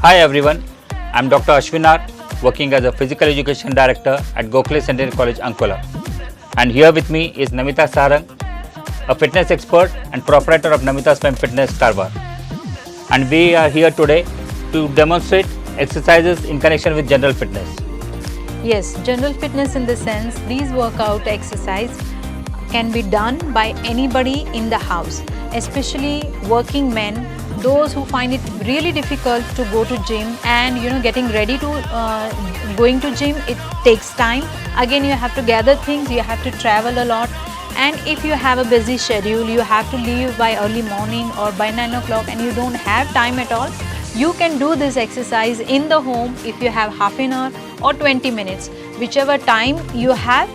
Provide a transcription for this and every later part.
Hi everyone, I am Dr. Ashwin, working as a Physical Education Director at Gokhale Centennial College, Ankola. And here with me is Namitha Sarang, a fitness expert and proprietor of Namitha's Fitness, Karwar. And we are here today to demonstrate exercises in connection with general fitness. Yes, general fitness in the sense these workout exercise can be done by anybody in the house, especially working men, those who find it really difficult to go to gym and getting ready to going to gym, it takes time. Again, you have to gather things, you have to travel a lot, and if you have a busy schedule, you have to leave by early morning or by 9 o'clock and you don't have time at all, you can do this exercise in the home if you have half an hour or 20 minutes, whichever time you have.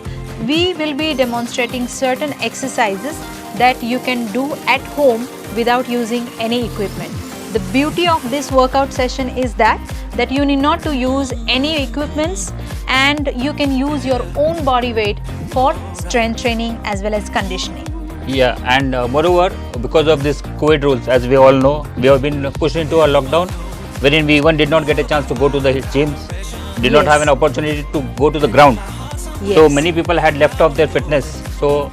We will be demonstrating certain exercises that you can do at home without using any equipment. The beauty of this workout session is that you need not to use any equipments and you can use your own body weight for strength training as well as conditioning. Yeah, and moreover, because of this COVID rules, as we all know, we have been pushed into a lockdown wherein we even did not get a chance to go to the gyms, did not have an opportunity to go to the ground. Yes. So many people had left off their fitness. So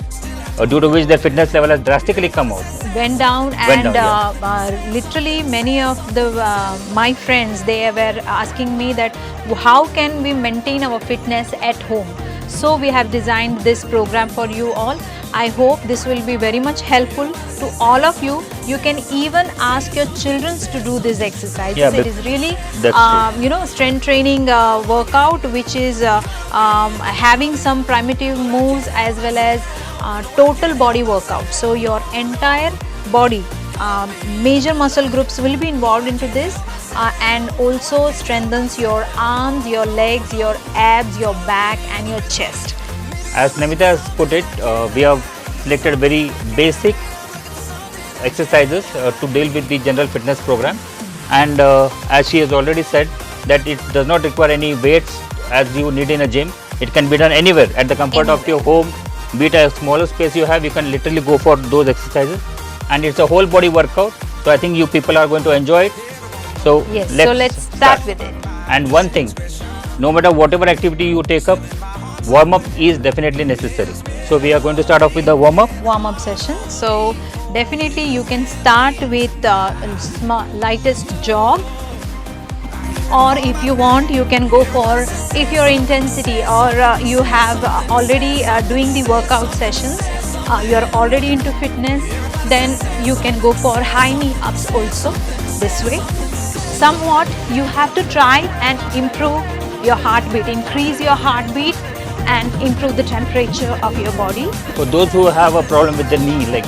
due to which their fitness level has drastically come out. Went down, literally many of the my friends, they were asking me that how can we maintain our fitness at home. So we have designed this program for you all. I hope this will be very much helpful to all of you. You can even ask your children to do this exercise. Yeah, it is really strength training workout, which is having some primitive moves as well as total body workout. So your entire body, major muscle groups will be involved into this and also strengthens your arms, your legs, your abs, your back and your chest. As Namitha has put it, we have selected very basic exercises to deal with the general fitness program, and as she has already said that it does not require any weights as you need in a gym. It can be done anywhere at the comfort of your home. Be it a smaller space you have, you can literally go for those exercises, and it's a whole body workout. So I think you people are going to enjoy it. So yes, let's start with it. And one thing, no matter whatever activity you take up, warm-up is definitely necessary. So we are going to start off with the warm-up. Warm-up session. So definitely you can start with lightest jog, or if you want you can go for, if your intensity or you have already doing the workout sessions, you are already into fitness, then you can go for high knee ups also this way. Somewhat you have to try and improve your heartbeat, increase your heartbeat and improve the temperature of your body. For those who have a problem with the knee, like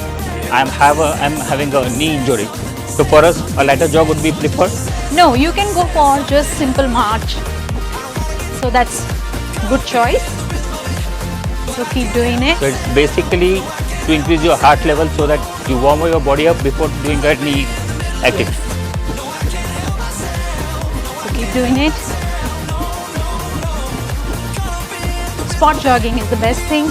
I'm having a knee injury, so for us a lighter jog would be preferred. No, you can go for just simple march. So that's good choice. So keep doing it. So it's basically to increase your heart level so that you warm your body up before doing that knee activity. Yes. So keep doing it. Spot jogging is the best thing.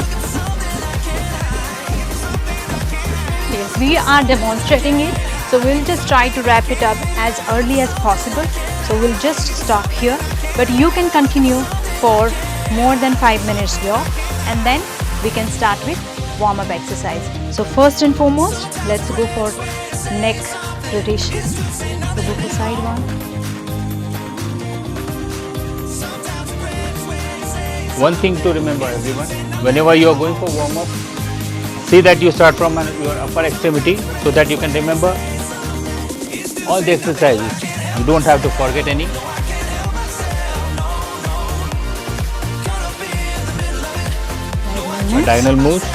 Yes, we are demonstrating it. So we'll just try to wrap it up as early as possible. So we'll just stop here, but you can continue for more than 5 minutes here, and then we can start with warm-up exercise. So first and foremost, let's go for neck rotation. So go for side one. One thing to remember, everyone, whenever you are going for warm-up, see that you start from your upper extremity so that you can remember all the exercises. You don't have to forget any. Diagonal moves.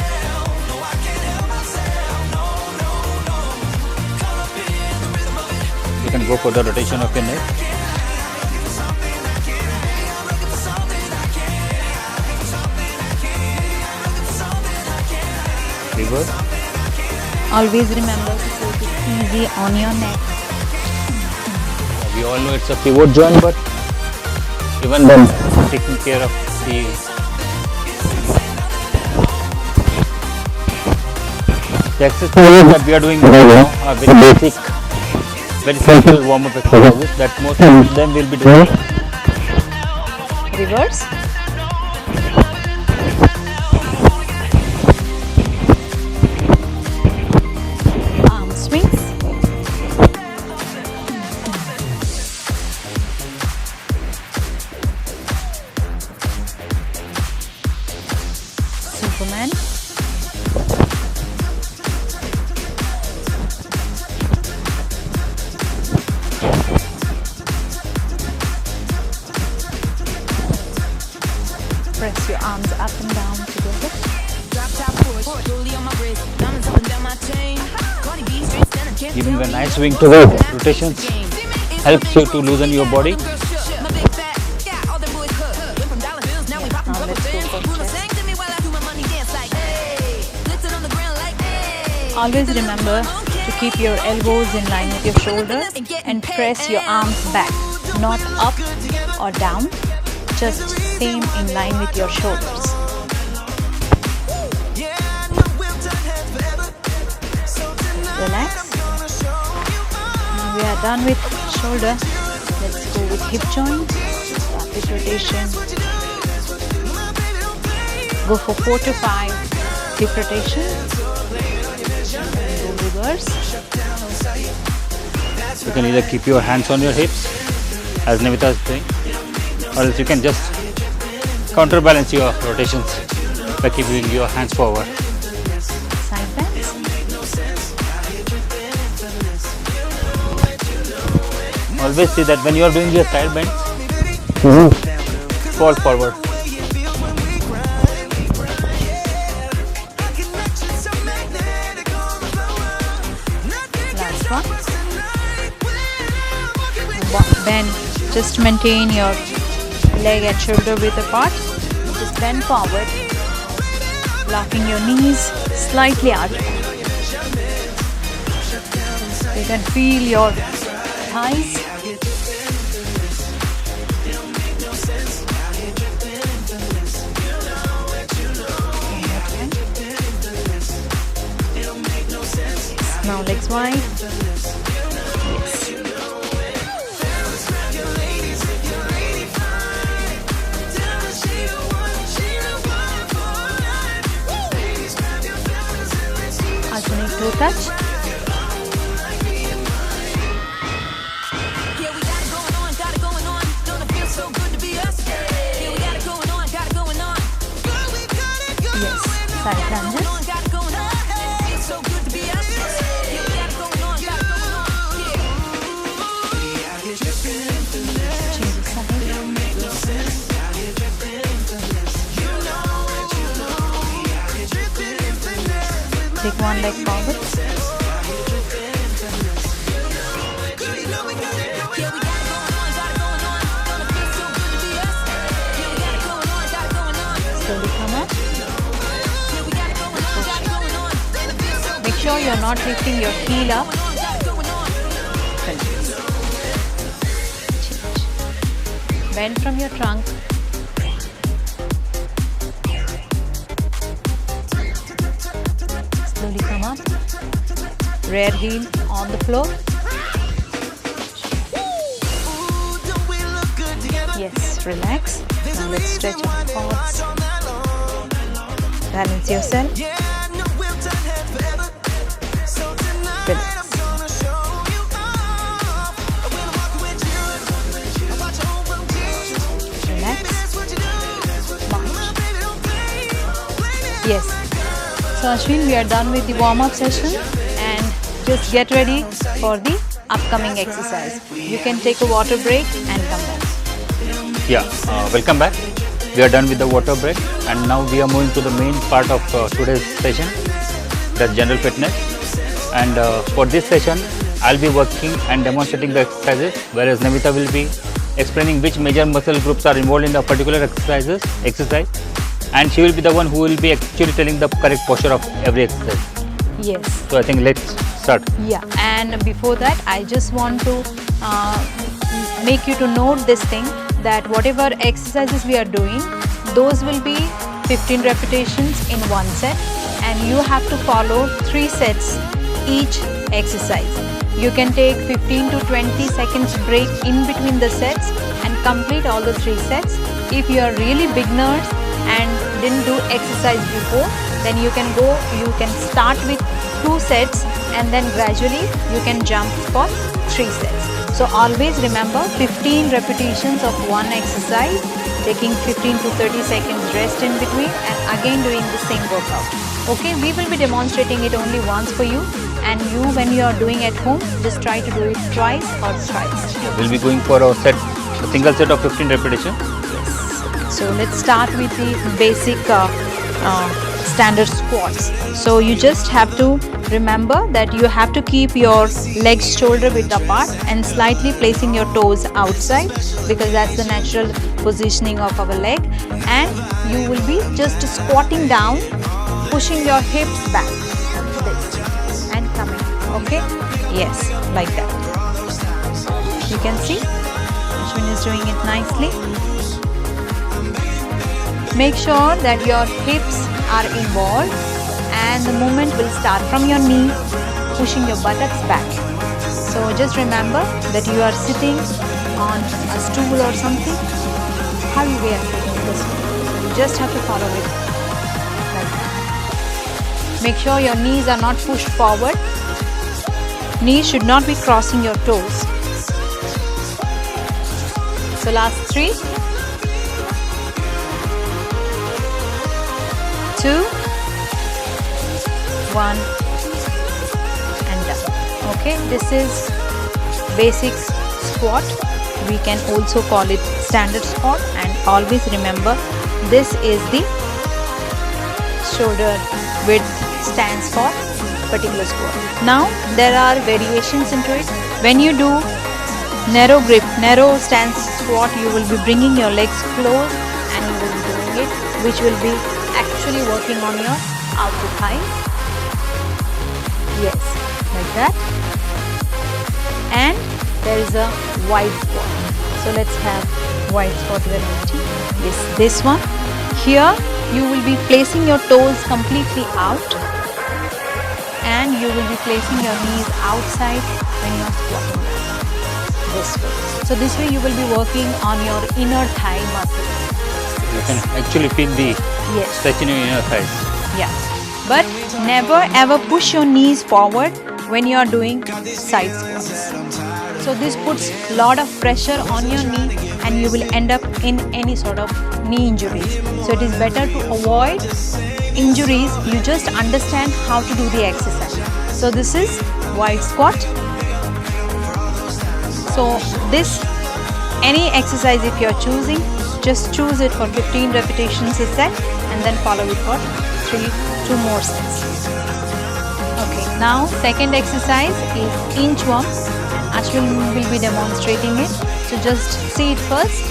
You can go for the rotation of your neck. Reverse. Always remember to take it easy on your neck. We all know it's a pivot joint, but even then, taking care of the exercises that we are doing right now are very very simple warm-up exercises that most of them will be doing. Reverse. Arm swings. Superman. Press your arms up and down together. Giving a nice swing to the rotations helps you to loosen your body. Now let's go for chest. Always remember to keep your elbows in line with your shoulders and press your arms back, not up or down, just same in line with your shoulders. Relax. Now we are done with shoulder. Let's go with hip joint. Start with rotation. Go for 4 to 5 hip rotations. Go reverse. You can either keep your hands on your hips, as Namitha is doing, or else you can just counterbalance your rotations by keeping your hands forward. Side bends. Always see that when you are doing your side bends, fall forward. Last one. Bend. Just maintain your leg and shoulder width apart. Just bend forward, locking your knees slightly out. You can feel your thighs. Now legs wide. Yes. Alternate toe touch. Yes, side lunges. Change the side. Take one leg forward. Slowly come up. Make sure you're not lifting your heel up. Change. Bend from your trunk. Slowly come up. Rear heel on the floor. Yes, relax. Now let's stretch our quads. Balance yourself. Relax. Relax. March. Yes. So Ashwin, we are done with the warm-up session and just get ready for the upcoming exercise. You can take a water break and come back. Yeah, welcome back. We are done with the water break and now we are moving to the main part of today's session, that's general fitness. And for this session, I'll be working and demonstrating the exercises, whereas Namitha will be explaining which major muscle groups are involved in the particular exercise, and she will be the one who will be actually telling the correct posture of every exercise. Yes. So I think let's start. Yeah, and before that, I just want to make you to note this thing, that whatever exercises we are doing, those will be 15 repetitions in one set, and you have to follow 3 sets each exercise. You can take 15 to 20 seconds break in between the sets and complete all the 3 sets. If you are really beginners and didn't do exercise before, then you can start with 2 sets and then gradually you can jump for 3 sets. So always remember 15 repetitions of one exercise, taking 15 to 30 seconds rest in between and again doing the same workout. Okay, we will be demonstrating it only once for you, and you, when you are doing at home, just try to do it twice or thrice. We'll be going for a single set of 15 repetitions. Yes. So let's start with the basic standard squats. So you just have to remember that you have to keep your legs shoulder width apart and slightly placing your toes outside, because that's the natural positioning of our leg, and you will be just squatting down, pushing your hips back this and coming. Okay, yes, like that. You can see Ashwin is doing it nicely. Make sure that your hips are involved and the movement will start from your knee, pushing your buttocks back. So just remember that you are sitting on a stool or something. How you are sitting this way. You just have to follow it like that. Make sure your knees are not pushed forward. Knees should not be crossing your toes. So last 3, 2, 1 and done. Okay, this is basic squat. We can also call it standard squat, and always remember this is the shoulder width stands for particular squat. Now there are variations into it. When you do narrow grip, narrow stance squat, you will be bringing your legs close and you will be doing it, which will be actually working on your outer thigh. Yes, like that. And there is a wide squat. So let's have wide squat variety. Yes, this one. Here you will be placing your toes completely out and you will be placing your knees outside when you are squatting this way. So this way you will be working on your inner thigh muscles. You can actually feel the stretch in your inner thighs. Yeah, but never ever push your knees forward when you are doing side squats. So this puts a lot of pressure on your knee and you will end up in any sort of knee injuries. So it is better to avoid injuries. You just understand how to do the exercise. So this is wide squat. So this, any exercise if you are choosing, just choose it for 15 repetitions a set and then follow it for 2 more sets. Okay, now second exercise is inchworm. Ashwin will be demonstrating it. So just see it first.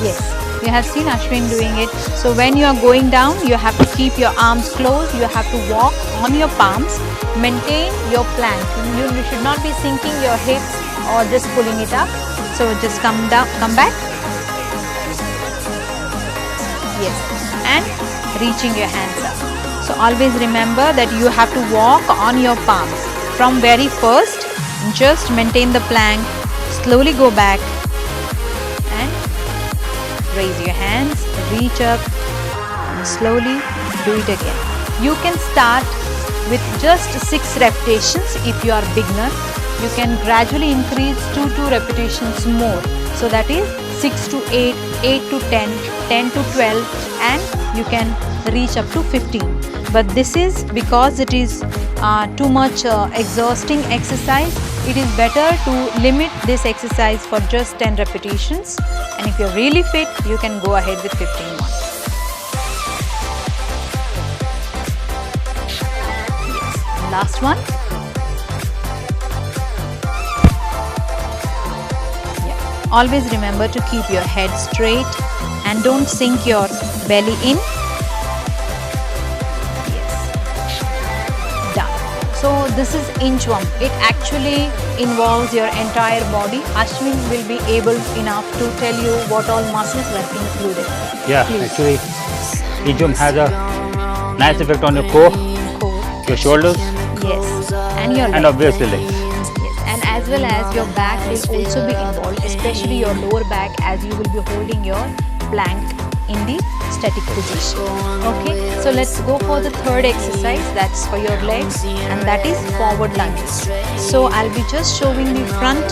Yes, you have seen Ashwin doing it. So when you are going down, you have to keep your arms closed. You have to walk on your palms. Maintain your plank. You should not be sinking your hips or just pulling it up. So just come down, come back. Yes, and reaching your hands up. So always remember that you have to walk on your palms. From very first, just maintain the plank, slowly go back and raise your hands, reach up and slowly do it again. You can start with just 6 repetitions if you are beginner. You can gradually increase to 2 repetitions more. So that is 6 to 8, 8 to 10, 10 to 12 and you can reach up to 15. But this is because it is too much exhausting exercise. It is better to limit this exercise for just 10 repetitions. And if you're really fit, you can go ahead with 15 more. Yes. Last one. Always remember to keep your head straight and don't sink your belly in. Yes. Done. So this is inchworm. It actually involves your entire body. Ashwin will be able enough to tell you what all muscles were included. Yeah, Please. actually, Ijum has a nice effect on your core, Core. your shoulders, Yes, and your and legs. obviously legs. Yes, and as well as your back will also be involved, especially your lower back, as you will be holding your plank in the static position. Okay, so let's go for the third exercise. That's for your legs, and that is forward lunges. So I'll be just showing the front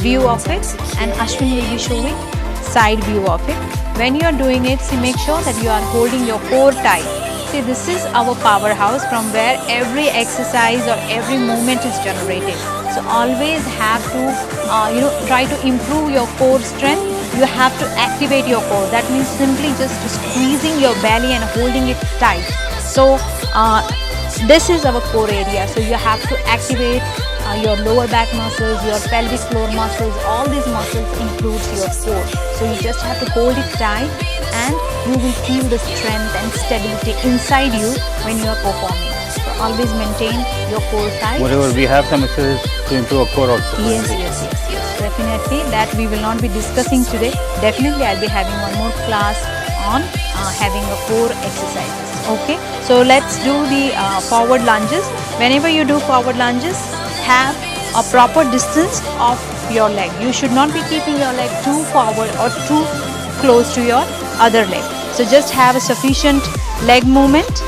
view of it, and Ashwin will be showing side view of it. When you are doing it, see, make sure that you are holding your core tight. See, this is our powerhouse from where every exercise or every movement is generated. So always have to, try to improve your core strength. You have to activate your core. That means simply just squeezing your belly and holding it tight. So this is our core area. So you have to activate your lower back muscles, your pelvic floor muscles. All these muscles includes your core. So you just have to hold it tight, and you will feel the strength and stability inside you when you are performing. So always maintain your core tight. Moreover, we have some exercises to improve our core also. Yes. Definitely, that we will not be discussing today. Definitely, I'll be having one more class on having a core exercises. Okay, so let's do the forward lunges. Whenever you do forward lunges, have a proper distance of your leg. You should not be keeping your leg too forward or too close to your other leg. So just have a sufficient leg movement.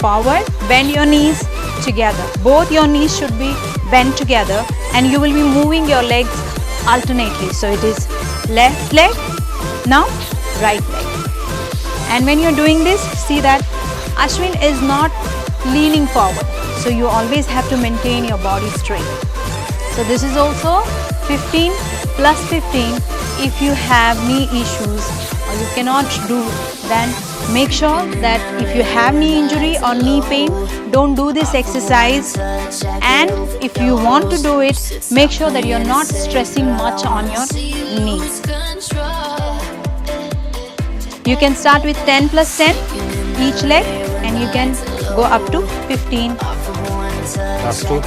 Forward, bend your knees together. Both your knees should be bent together, and you will be moving your legs alternately. So it is left leg, now right leg. And when you're doing this, see that Ashwin is not leaning forward. So you always have to maintain your body straight. So this is also 15 plus 15. If you have knee issues or you cannot do, then make sure that if you have knee injury or knee pain, don't do this exercise. And if you want to do it, make sure that you're not stressing much on your knees. You can start with 10 plus 10 each leg, and you can go up to 15. Up to.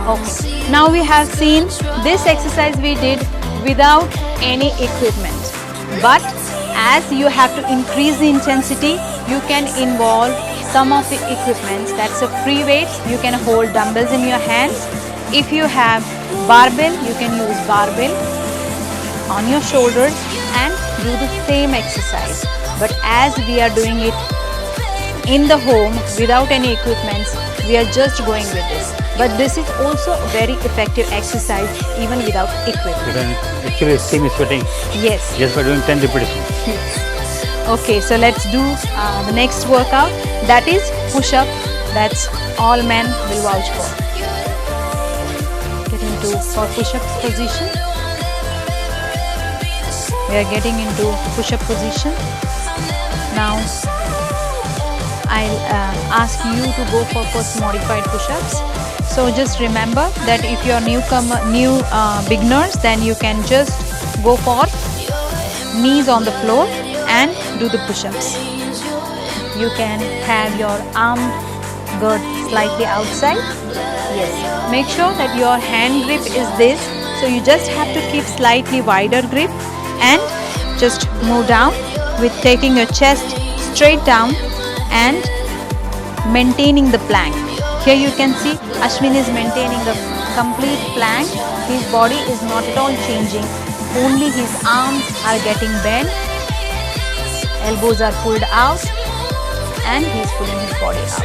Okay. Now we have seen this exercise we did without any equipment. But as you have to increase the intensity, you can involve some of the equipments. That's a free weights. You can hold dumbbells in your hands. If you have barbell, you can use barbell on your shoulders and do the same exercise. But as we are doing it in the home without any equipments, we are just going with this. But this is also a very effective exercise even without equipment. You can actually see me sweating Yes. just by doing 10 repetitions. Okay, so let's do the next workout. That is push-up. That's all men will vouch for. Get into for push-up position. We are getting into push-up position. Now I'll ask you to go for first modified push-ups. So just remember that if you are new beginners, then you can just go for knees on the floor and do the push-ups. You can have your arm gird slightly outside. Yes. Make sure that your hand grip is this. So you just have to keep slightly wider grip and just move down with taking your chest straight down and maintaining the plank. Here you can see Ashwin is maintaining the complete plank. His body is not at all changing. Only his arms are getting bent. Elbows are pulled out and he's pulling his body up.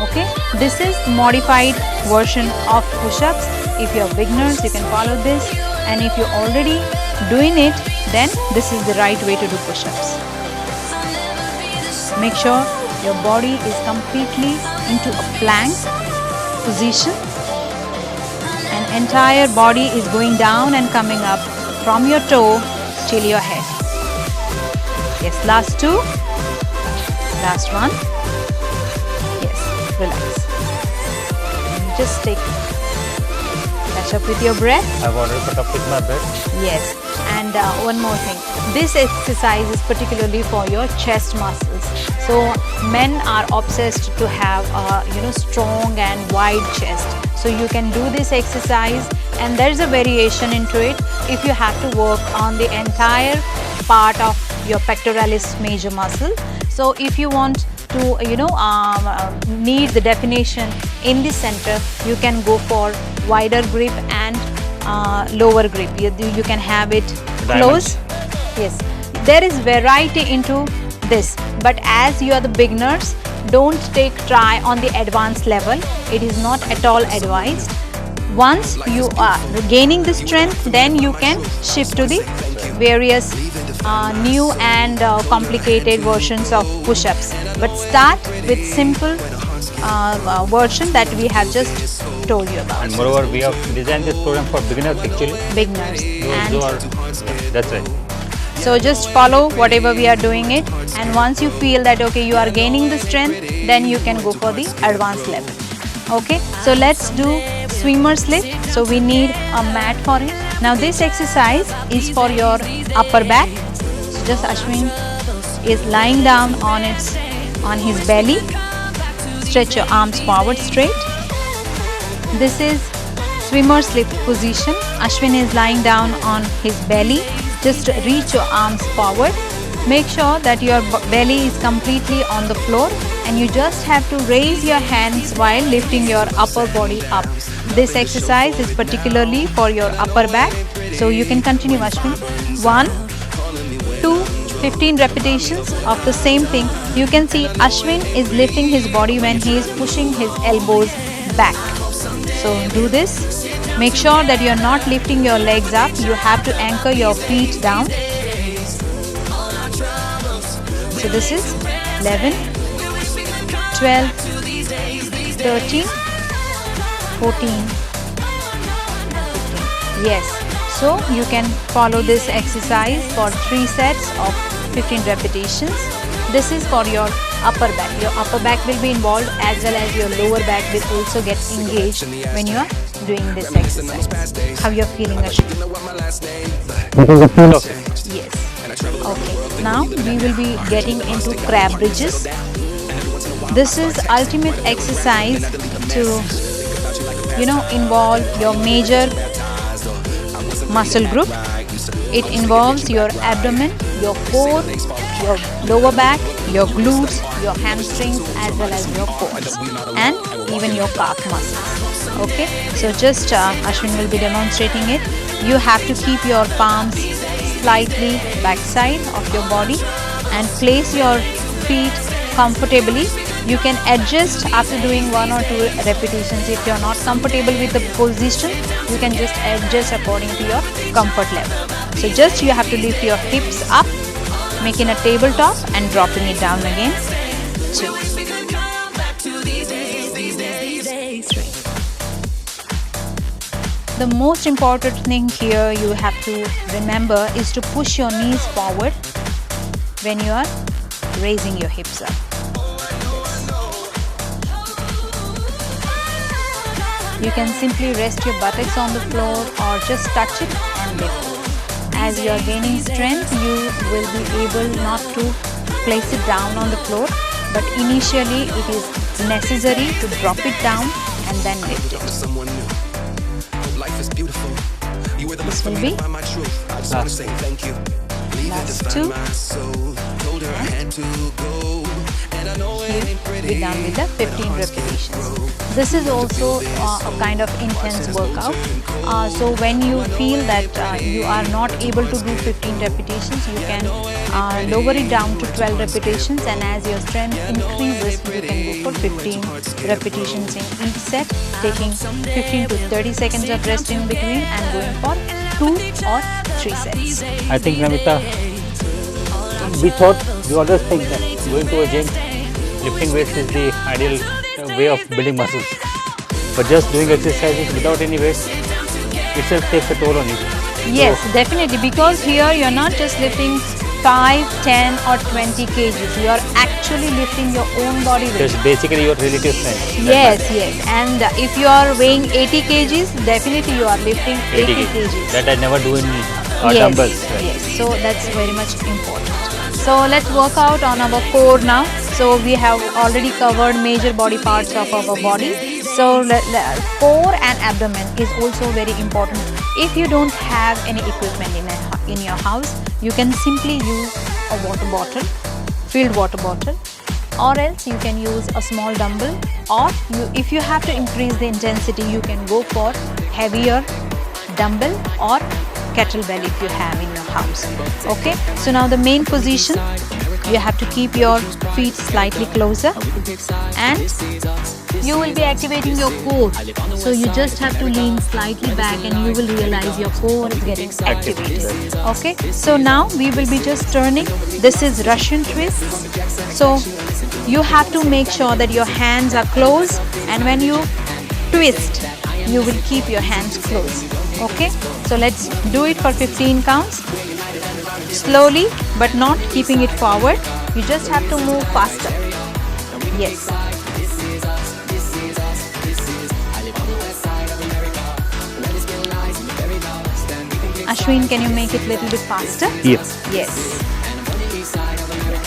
Okay. This is modified version of push-ups. If you are beginners, you can follow this. And if you're already doing it, then this is the right way to do push-ups. Make sure your body is completely into a plank position, and entire body is going down and coming up from your toe till your head. Yes, last two, last one. Yes, relax. And just catch up with your breath. I've already put up with my bed. Yes, and one more thing. This exercise is particularly for your chest muscles. So men are obsessed to have a strong and wide chest. So you can do this exercise, and there's a variation into it. If you have to work on the entire part of your pectoralis major muscle, so if you want to need the definition in the center, you can go for wider grip and lower grip. You can have it close. Yes, there is variety into this, but as you are the beginners, don't try on the advanced level. It is not at all advised. Once you are gaining the strength, then you can shift to the various new and complicated versions of push-ups, but start with simple version that we have just told you about. And moreover, we have designed this program for beginners actually. Beginners. That's right. So just follow whatever we are doing it, and once you feel that okay, you are gaining the strength, then you can go for the advanced level. Okay, so let's do swimmer's lift. So we need a mat for it. Now this exercise is for your upper back. So just Ashwin is lying down on his belly. Stretch your arms forward straight. This is swimmer's lift position. Ashwin is lying down on his belly. Just reach your arms forward. Make sure that your belly is completely on the floor, and you just have to raise your hands while lifting your upper body up. This exercise is particularly for your upper back. So you can continue, Ashwin. 1, 2, 15 repetitions of the same thing. You can see Ashwin is lifting his body when he is pushing his elbows back. So do this. Make sure that you are not lifting your legs up. You have to anchor your feet down. So this is 11, 12, 13, 14 and 15. Yes. So you can follow this exercise for 3 sets of 15 repetitions. This is for your upper back. Your upper back will be involved, as well as your lower back will also get engaged when you are doing this exercise. How you are feeling, Ashwin? Yes. Okay. Now we will be getting into crab bridges. This is ultimate exercise to involve your major muscle group. It involves your abdomen, your core, your lower back, your glutes, your hamstrings, as well as your quads, and even your calf muscles. Okay, so just Ashwin will be demonstrating it. You have to keep your palms slightly backside of your body and place your feet comfortably. You can adjust after doing 1 or 2 repetitions. If you are not comfortable with the position, you can just adjust according to your comfort level. So just you have to lift your hips up, making a tabletop and dropping it down again. 2, 3. The most important thing here you have to remember is to push your knees forward when you are raising your hips up. You can simply rest your buttocks on the floor or just touch it and lift it. As you are gaining strength, you will be able not to place it down on the floor, but initially it is necessary to drop it down and then lift it. This will be last 2. Be done with the 15 repetitions. This is also a kind of intense workout. So when you feel that you are not able to do 15 repetitions, you can lower it down to 12 repetitions, and as your strength increases, you can go for 15 repetitions in each set, taking 15 to 30 seconds of rest in between and going for 2 or 3 sets. I think, Namitha, we always think that going to a gym, lifting weights is the ideal way of building muscles. But just doing exercises without any weights itself takes a toll on you. Yes, so definitely, because here you are not just lifting 5, 10 or 20 kgs. You are actually lifting your own body weight. It's basically your relative strength. Yes. And if you are weighing 80 kgs, definitely you are lifting 80 kgs. That I never do in dumbbells. Yes, so that's very much important. So let's work out on our core now. So we have already covered major body parts of our body. So core and abdomen is also very important. If you don't have any equipment in your house, you can simply use a water bottle, filled water bottle, or else you can use a small dumbbell, or if you have to increase the intensity, you can go for heavier dumbbell or kettlebell if you have in your house. Okay, so now the main position, you have to keep your feet slightly closer and you will be activating your core. So you just have to lean slightly back and you will realize your core is getting activated. Okay, so now we will be just turning. This is Russian twist. So you have to make sure that your hands are closed, and when you twist, you will keep your hands closed. Okay, so let's do it for 15 counts. Slowly, but not keeping it forward. You just have to move faster. Yes. Ashwin, can you make it a little bit faster? Yes. Yes.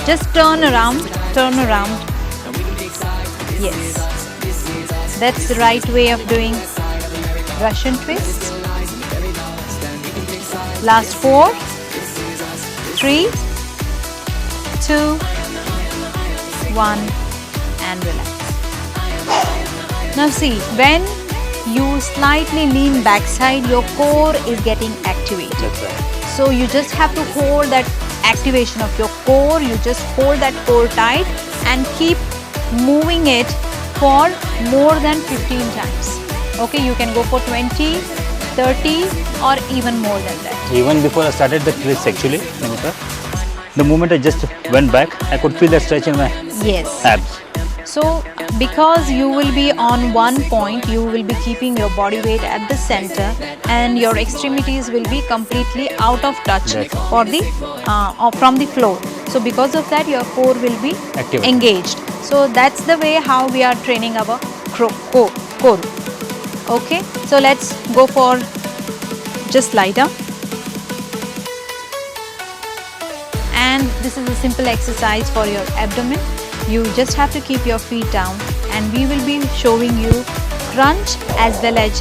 Just turn around, turn around. Yes. That's the right way of doing Russian twist. Last 4, 3, 2, 1 and relax. Now see, when you slightly lean backside, your core is getting activated. That's right. So you just have to hold that activation of your core. You just hold that core tight and keep moving it for more than 15 times. Okay, you can go for 20, 30 or even more than that. Even before I started the twist actually, Namitha, the moment I just went back, I could feel that stretch in my Yes. abs. So because you will be on one point, you will be keeping your body weight at the center and your extremities will be completely out of touch for the from the floor. So because of that, your core will be Activated. engaged. So that's the way how we are training our core. Okay, so let's go for just lie down. And this is a simple exercise for your abdomen. You just have to keep your feet down and we will be showing you crunch as well as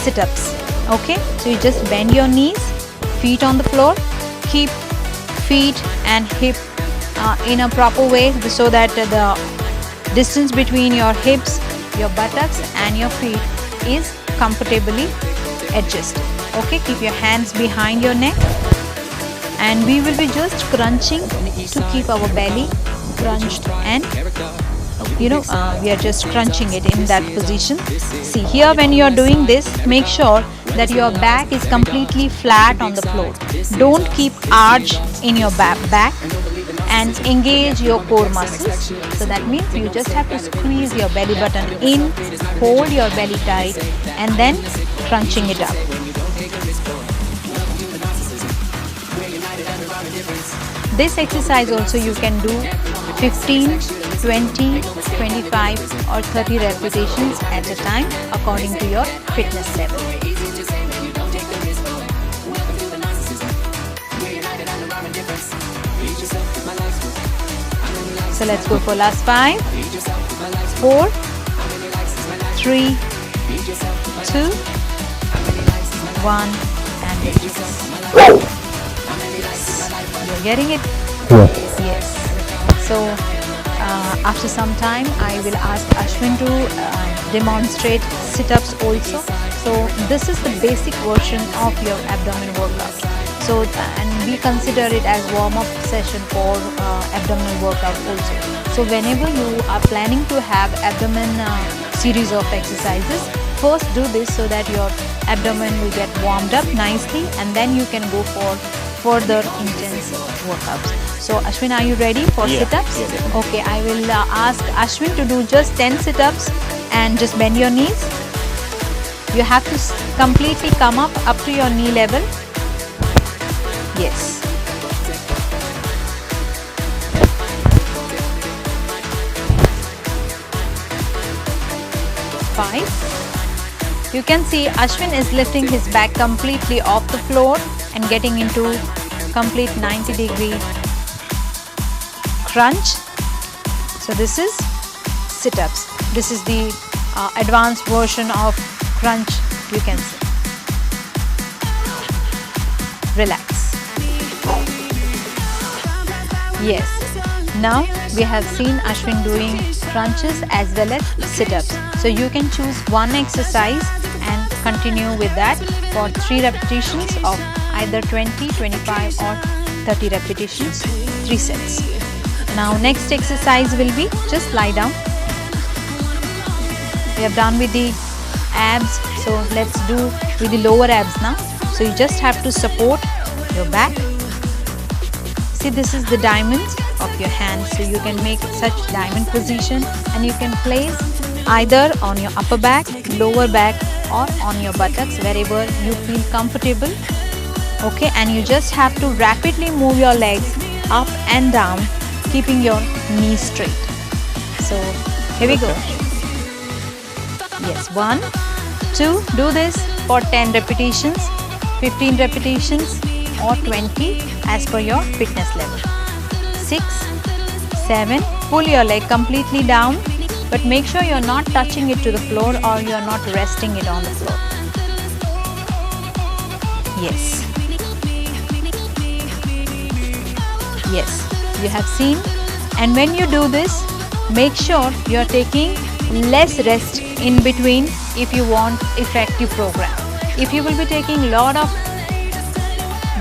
sit-ups. Okay, so you just bend your knees, feet on the floor, keep feet and hip in a proper way so that the distance between your hips, your buttocks and your feet is comfortably adjusted. Okay, keep your hands behind your neck and we will be just crunching to keep our belly crunched and we are just crunching it in that position. See here, when you are doing this, make sure that your back is completely flat on the floor. Don't keep arch in your back and engage your core muscles. So that means you just have to squeeze your belly button in, hold your belly tight and then crunching it up. This exercise also you can do 15, 20, 25 or 30 repetitions at a time according to your fitness level. So let's go for last 5, 4, 3, 2, 1 and release. You're getting it? Yes. So after some time I will ask Ashwin to demonstrate sit-ups also. So this is the basic version of your abdomen workout. So and we consider it as warm-up session for abdominal workout also. So whenever you are planning to have abdomen series of exercises, first do this so that your abdomen will get warmed up nicely and then you can go for further intense workouts. So Ashwin, are you ready for sit-ups? Yeah. Okay, I will ask Ashwin to do just 10 sit-ups and just bend your knees. You have to completely come up to your knee level. Yes. Five. You can see Ashwin is lifting his back completely off the floor and getting into complete 90-degree crunch. So this is sit-ups. This is the advanced version of crunch, you can say. Relax. Yes. Now we have seen Ashwin doing crunches as well as sit-ups. So you can choose one exercise and continue with that for 3 repetitions of either 20, 25 or 30 repetitions, 3 sets. Now next exercise will be just lie down. We have done with the abs, so let's do with the lower abs now. So you just have to support your back. See, this is the diamonds of your hands, so you can make such diamond position and you can place either on your upper back, lower back or on your buttocks, wherever you feel comfortable. Okay, and you just have to rapidly move your legs up and down, keeping your knees straight. So here we go. Yes, 1, 2, do this for 10 repetitions, 15 repetitions or 20 as per your fitness level. 6, 7, pull your leg completely down, but make sure you're not touching it to the floor or you're not resting it on the floor. Yes. Yes, you have seen. And when you do this, make sure you're taking less rest in between if you want effective program. If you will be taking lot of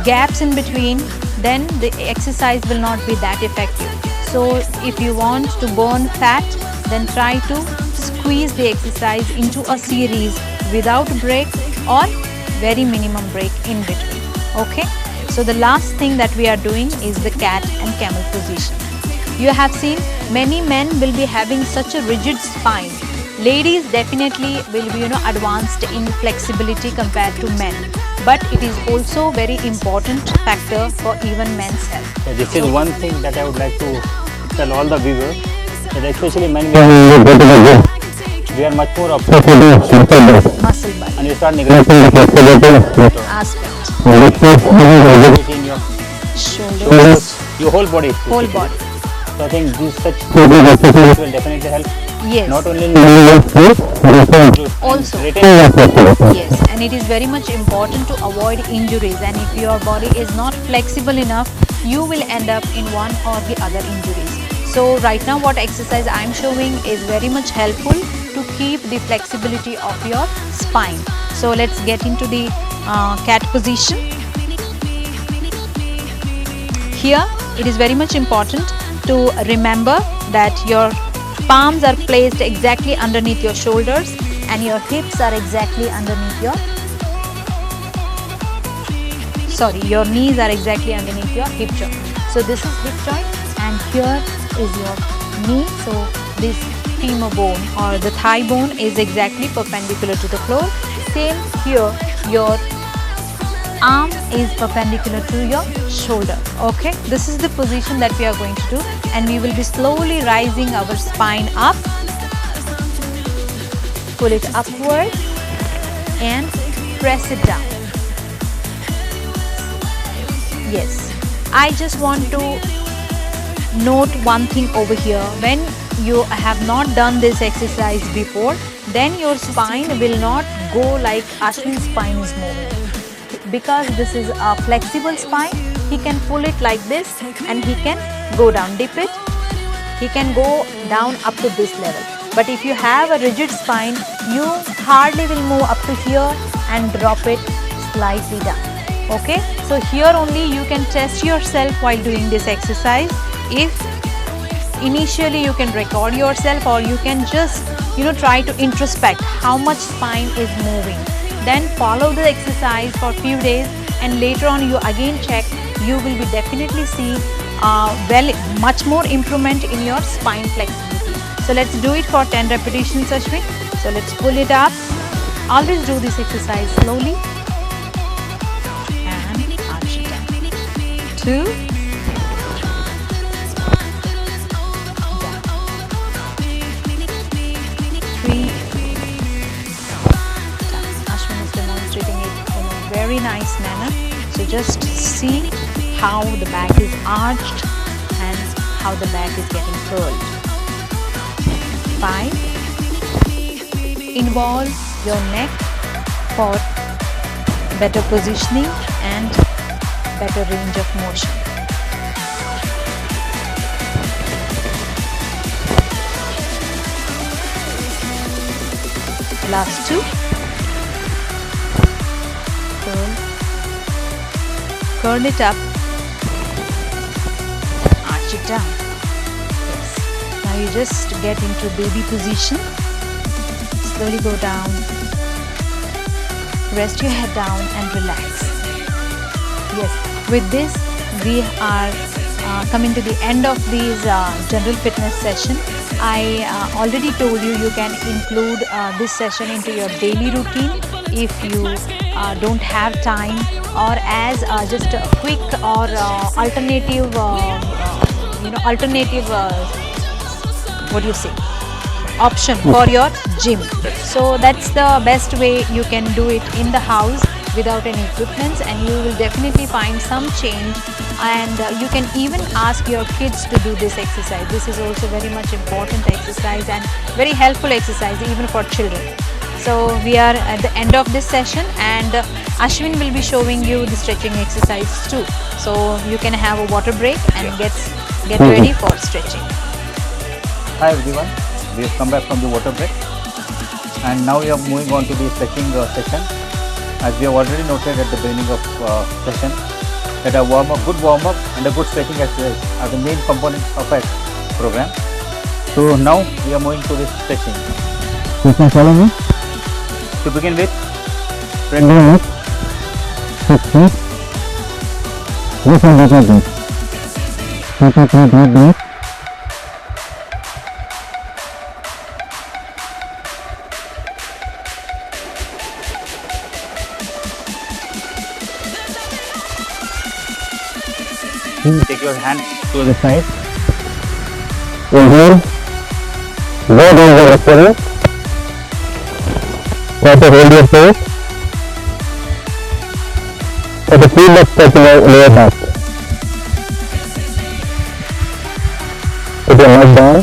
gaps in between, then the exercise will not be that effective. So if you want to burn fat, then try to squeeze the exercise into a series without break or very minimum break in between. Okay, so the last thing that we are doing is the cat and camel position. You have seen many men will be having such a rigid spine. Ladies definitely will be advanced in flexibility compared to men, but it is also very important factor for even men's health. So this is one thing that I would like to tell all the viewers, that especially men, we are much more obsessed with Muscle bulk and you start neglecting the flexibility aspect. in your Shoulders, your whole body. whole body. So I think these such exercises will definitely help. Yes. Not only in Also. retain. Yes, and it is very much important to avoid injuries, and if your body is not flexible enough, you will end up in one or the other injuries. So right now what exercise I am showing is very much helpful to keep the flexibility of your spine. So let's get into the cat position. Here it is very much important to remember that your palms are placed exactly underneath your shoulders and your hips are exactly underneath your knees are exactly underneath your hip joint. So this is hip joint and here is your knee. So this femur bone or the thigh bone is exactly perpendicular to the floor. Same here, your arm is perpendicular to your shoulder. Okay, this is the position that we are going to do, and we will be slowly rising our spine up. Pull it upward and press it down. Yes, I just want to note one thing over here. When you have not done this exercise before, then your spine will not go like Ashwin's spine is moving. Because this is a flexible spine, he can pull it like this and he can go down, dip it, he can go down up to this level. But if you have a rigid spine, you hardly will move up to here and drop it slightly down. Okay, so here only you can test yourself while doing this exercise. If initially you can record yourself, or you can just try to introspect how much spine is moving. Then follow the exercise for few days and later on you again check, you will be definitely see much more improvement in your spine flexibility. So let's do it for 10 repetitions, Ashwin. So let's pull it up. Always do this exercise slowly and arch it down. 2, down. 3, very nice manner. So just see how the back is arched and how the back is getting curled. 5 involves your neck for better positioning and better range of motion. Last 2. Curl it up, arch it down. Yes. Now you just get into baby position. Slowly go down. Rest your head down and relax. Yes. With this, we are coming to the end of this general fitness session. I already told you can include this session into your daily routine if you don't have time, or as just a quick or alternative what do you say, option for your gym. So that's the best way you can do it in the house without any equipments, and you will definitely find some change. And you can even ask your kids to do this exercise. This is also very much important exercise and very helpful exercise even for children. So we are at the end of this session, and Ashwin will be showing you the stretching exercise too. So you can have a water break and get ready for stretching. Hi everyone, we have come back from the water break, and now we are moving on to the stretching session. As we have already noted at the beginning of session, that a good warm up and a good stretching exercise are the main components of our program. So now we are moving to the stretching. You can follow me. To begin with, Bring it up. 6 feet. This one does not break. Break. take your hand to the side. Inhale. Go down the recording. Try to hold your pose. Try to feel the stretch in your lower back. Put your neck down.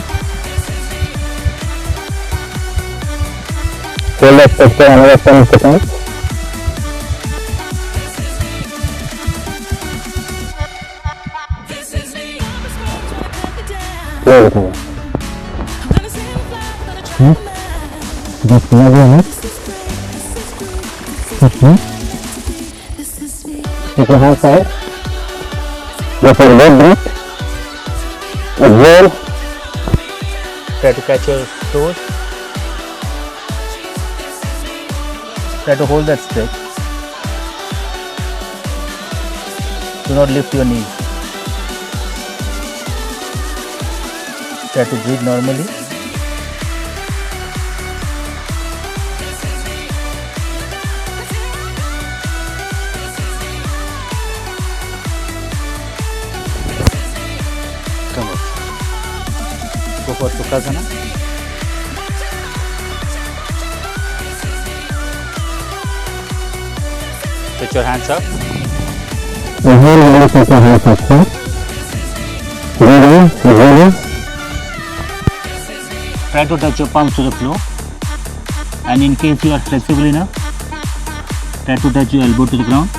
Hold that stretch for another 10 seconds. Close it now. Just grab your neck. Take your hands side. Go for a deep breath. Exhale. Try to catch your toes. Try to hold that stretch. Do not lift your knees. Try to breathe normally. Come up. Go for Sukhasana. Put your hands up. Inhale and take your hands up. Breathe in. Exhale in. Try to touch your palms to the floor, and in case you are flexible enough, try to touch your elbow to the ground.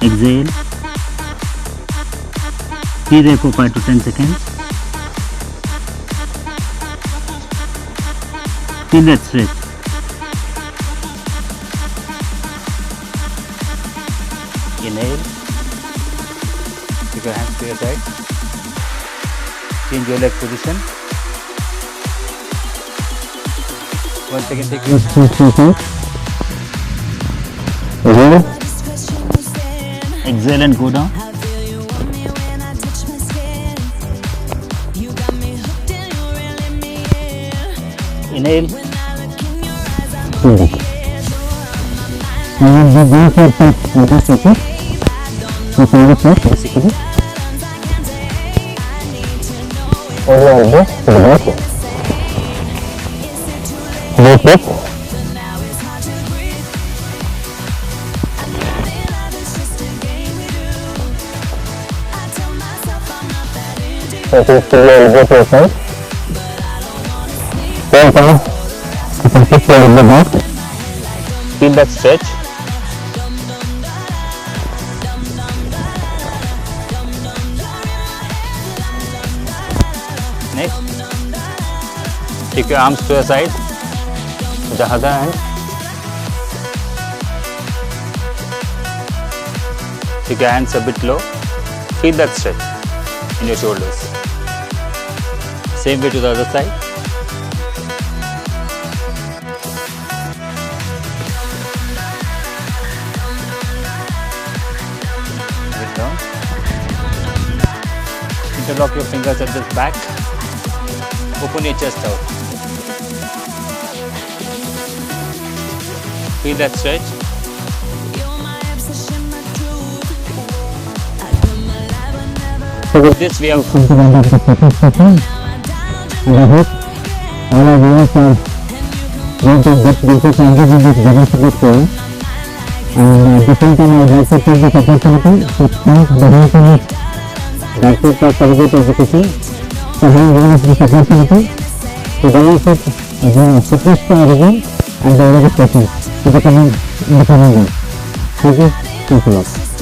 Exhale. Be there for 5 to 10 seconds. Feel that stretch. Inhale. Take your hands to your side. Change your leg position. Once again, take your Inhale. exhale and go down. Inhale. And then go for just okay. So finger first, basically. Hold your elbows to the back. Lift up. So please pull your elbow to your side. Then come. You can push your elbow back. Feel that stretch. Next, take your arms to your side with the other hand. Take your hands a bit low. Feel that stretch in your shoulders. Same way to the other side. Sit down. Interlock your fingers at the back. Open your chest out. Feel that stretch. So With this we have come to the end of the second session. And I hope all our viewers are going to get themselves engaged in this general fitness program. And at the same time, I would like to take this opportunity to thank the Vijayi Directorate of Public Education for having given us this opportunity to demonstrate the fitness regime and the aerobic sessions in the coming days. Thank you. Thanks a lot.